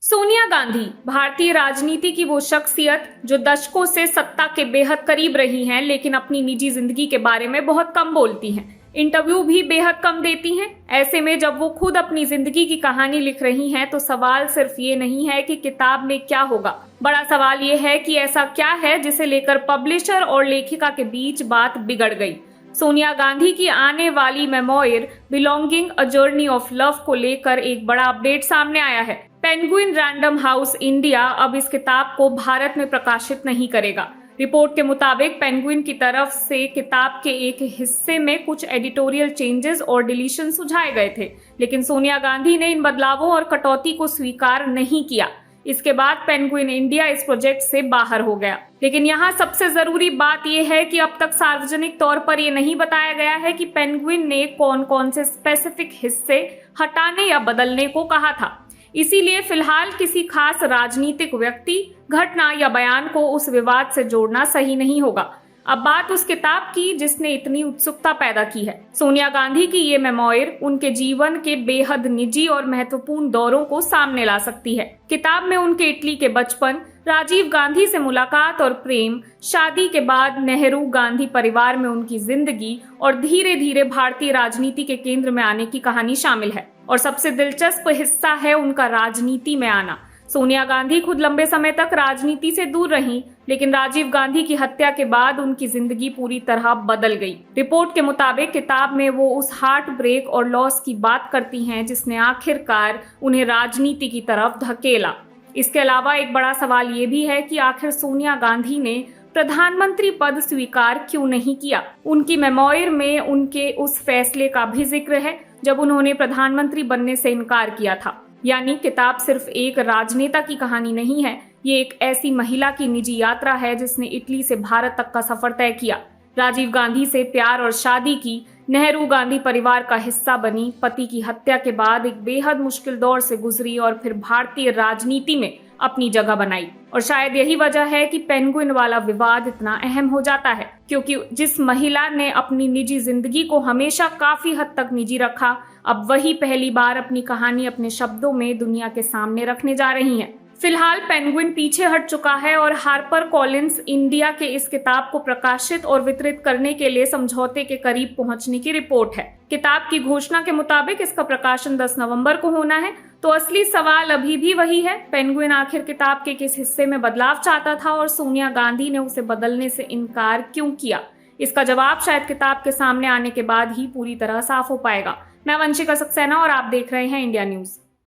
सोनिया गांधी भारतीय राजनीति की वो शख्सियत जो दशकों से सत्ता के बेहद करीब रही हैं, लेकिन अपनी निजी जिंदगी के बारे में बहुत कम बोलती हैं। इंटरव्यू भी बेहद कम देती हैं। ऐसे में जब वो खुद अपनी जिंदगी की कहानी लिख रही हैं, तो सवाल सिर्फ ये नहीं है कि किताब में क्या होगा। बड़ा सवाल ये है कि ऐसा क्या है जिसे लेकर पब्लिशर और लेखिका के बीच बात बिगड़ गई। सोनिया गांधी की आने वाली memoir belonging a journey of love को लेकर एक बड़ा अपडेट सामने आया है। पेंगुइन रैंडम हाउस इंडिया अब इस किताब को भारत में प्रकाशित नहीं करेगा। रिपोर्ट के मुताबिक पेंगुइन की तरफ से किताब के एक हिस्से में कुछ एडिटोरियल चेंजेस और डिलीशन सुझाए गए थे, लेकिन सोनिया गांधी ने इन बदलावों और कटौती को स्वीकार नहीं किया। इसके बाद पेंगुइन इंडिया इस प्रोजेक्ट से बाहर हो गया। लेकिन यहाँ सबसे जरूरी बात यह है कि अब तक सार्वजनिक तौर पर यह नहीं बताया गया है कि पेंगुइन ने कौन कौन से स्पेसिफिक हिस्से हटाने या बदलने को कहा था। इसीलिए फिलहाल किसी खास राजनीतिक व्यक्ति, घटना या बयान को उस विवाद से जोड़ना सही नहीं होगा। अब बात उस किताब की जिसने इतनी उत्सुकता पैदा की है। सोनिया गांधी की ये मेमोयर उनके जीवन के बेहद निजी और महत्वपूर्ण दौरों को सामने ला सकती है। किताब में उनके इटली के बचपन, राजीव गांधी से मुलाकात और प्रेम, शादी के बाद नेहरू गांधी परिवार में उनकी जिंदगी और धीरे धीरे भारतीय राजनीति के केंद्र में आने की कहानी शामिल है। और सबसे दिलचस्प हिस्सा है उनका राजनीति में आना। सोनिया गांधी खुद लंबे समय तक राजनीति से दूर रहीं, लेकिन राजीव गांधी की हत्या के बाद उनकी जिंदगी पूरी तरह बदल गई। रिपोर्ट के मुताबिक किताब में वो उस हार्ट ब्रेक और लॉस की बात करती हैं जिसने आखिरकार उन्हें राजनीति की तरफ धकेला। इसके अलावा एक बड़ा सवाल ये भी है कि आखिर सोनिया गांधी ने प्रधानमंत्री पद स्वीकार क्यों नहीं किया। उनकी मेमोयर में उनके उस फैसले का भी जिक्र है जब उन्होंने प्रधानमंत्री बनने से इनकार किया था। यानी किताब सिर्फ एक राजनेता की कहानी नहीं है, ये एक ऐसी महिला की निजी यात्रा है जिसने इटली से भारत तक का सफर तय किया, राजीव गांधी से प्यार और शादी की, नेहरू गांधी परिवार का हिस्सा बनी, पति की हत्या के बाद एक बेहद मुश्किल दौर से गुजरी और फिर भारतीय राजनीति में अपनी जगह बनाई। और शायद यही वजह है कि पेंगुइन वाला विवाद इतना अहम हो जाता है, क्योंकि जिस महिला ने अपनी निजी जिंदगी को हमेशा काफी हद तक निजी रखा, अब वही पहली बार अपनी कहानी अपने शब्दों में दुनिया के सामने रखने जा रही हैं। फिलहाल पेंगुइन पीछे हट चुका है और हार्पर कॉलिंस इंडिया के इस किताब को प्रकाशित और वितरित करने के लिए समझौते के करीब पहुंचने की रिपोर्ट है। किताब की घोषणा के मुताबिक इसका प्रकाशन 10 नवंबर को होना है। तो असली सवाल अभी भी वही है, पेंगुइन आखिर किताब के किस हिस्से में बदलाव चाहता था और सोनिया गांधी ने उसे बदलने से इनकार क्यों किया। इसका जवाब शायद किताब के सामने आने के बाद ही पूरी तरह साफ हो पाएगा। मैं वंशिका सक्सेना और आप देख रहे हैं इंडिया न्यूज।